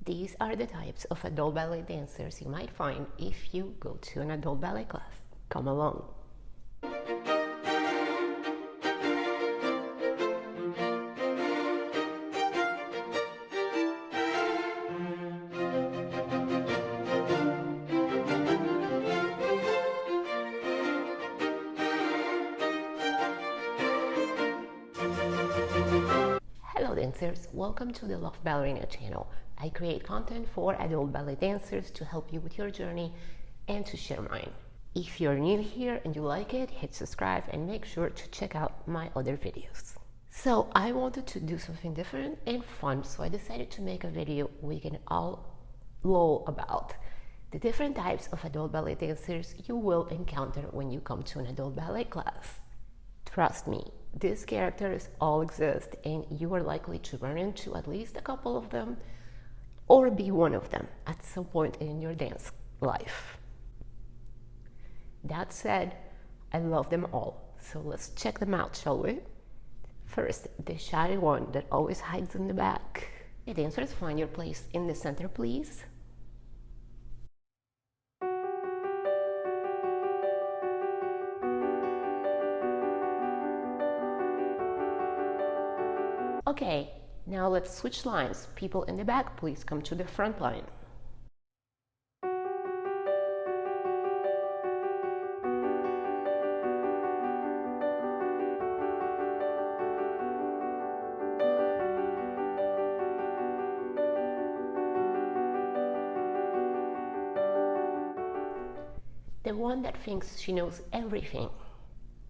These are the types of adult ballet dancers you might find if you go to an adult ballet class. Come along. Hello dancers, welcome to the Loft Ballerina channel. I create content for adult ballet dancers to help you with your journey and to share mine. If you're new here and you like it, hit subscribe and make sure to check out my other videos. So I wanted to do something different and fun, so I decided to make a video we can all lol about the different types of adult ballet dancers you will encounter when you come to an adult ballet class. Trust me, these characters all exist and you are likely to run into at least a couple of them or be one of them at some point in your dance life. That said, I love them all, so let's check them out, shall we? First, the shy one that always hides in the back. The dancers, find your place in the center, please. Okay, now let's switch lines. People in the back, please come to the front line. The one that thinks she knows everything.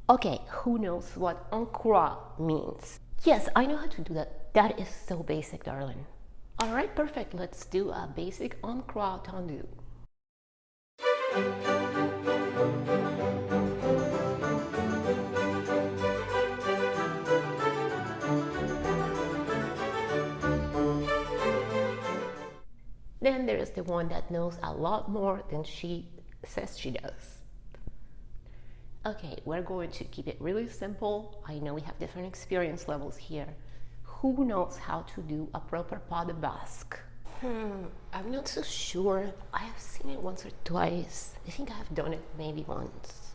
Okay, who knows what en croix means? Yes, I know how to do that. That is so basic, darling. Alright, perfect. Let's do a basic en croix tendu. Then there is the one that knows a lot more than she says she does. Okay, we're going to keep it really simple. I know we have different experience levels here. Who knows how to do a proper pas de basque? I'm not so sure. I have seen it once or twice. I think I have done it maybe once.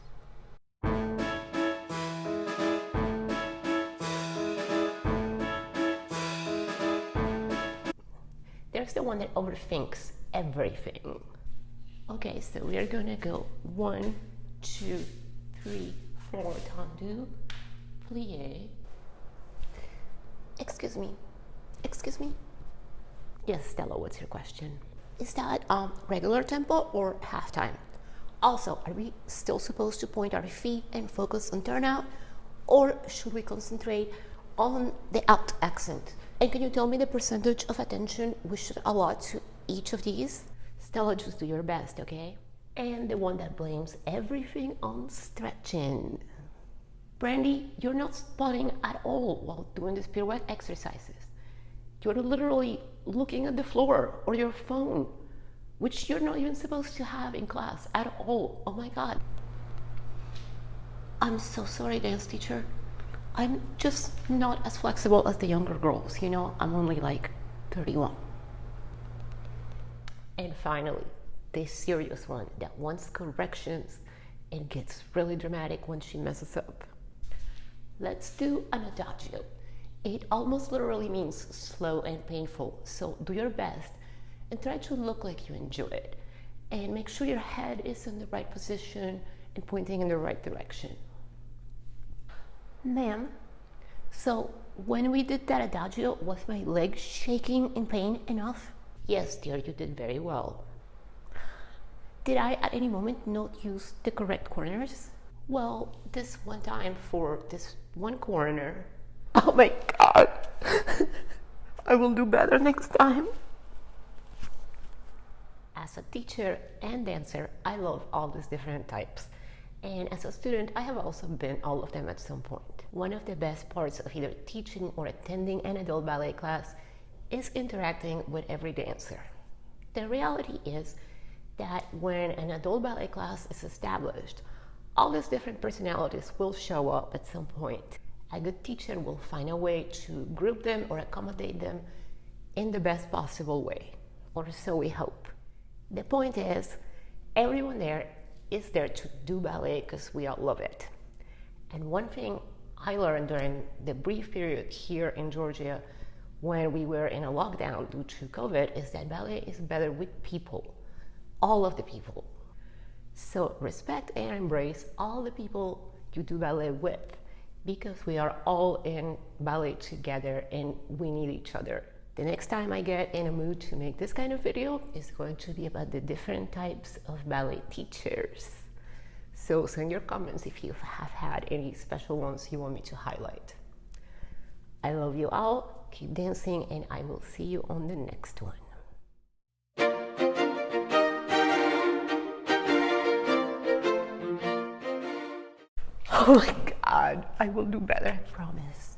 There's the one that overthinks everything. Okay, so we are gonna go 1, 2, 3, 4, tendu, plie. Excuse me. Yes, Stella, what's your question? Is that regular tempo or half time? Also, are we still supposed to point our feet and focus on turnout, or should we concentrate on the out accent? And can you tell me the percentage of attention we should allot to each of these? Stella, just do your best, okay? And the one that blames everything on stretching. Brandy, you're not spotting at all while doing these pirouette exercises. You're literally looking at the floor or your phone, which you're not even supposed to have in class at all. Oh my God. I'm so sorry, dance teacher. I'm just not as flexible as the younger girls, you know? I'm only like 31. And finally, the serious one that wants corrections and gets really dramatic when she messes up. Let's do an adagio. It almost literally means slow and painful, so do your best and try to look like you enjoy it. And make sure your head is in the right position and pointing in the right direction. Ma'am, so when we did that adagio, was my leg shaking in pain enough? Yes, dear, you did very well. Did I at any moment not use the correct corners? Well, this one time for this one corner. Oh my God. I will do better next time. As a teacher and dancer, I love all these different types. And as a student, I have also been all of them at some point. One of the best parts of either teaching or attending an adult ballet class is interacting with every dancer. The reality is that when an adult ballet class is established, all these different personalities will show up at some point. A good teacher will find a way to group them or accommodate them in the best possible way. or so we hope. The point is, everyone there is there to do ballet because we all love it. And one thing I learned during the brief period here in Georgia when we were in a lockdown due to COVID is that ballet is better with people, all of the people. So respect and embrace all the people you do ballet with, because we are all in ballet together and we need each other. The next time I get in a mood to make this kind of video is going to be about the different types of ballet teachers. So send your comments if you have had any special ones you want me to highlight. I love you all, keep dancing, and I will see you on the next one. Oh my God, I will do better, I promise.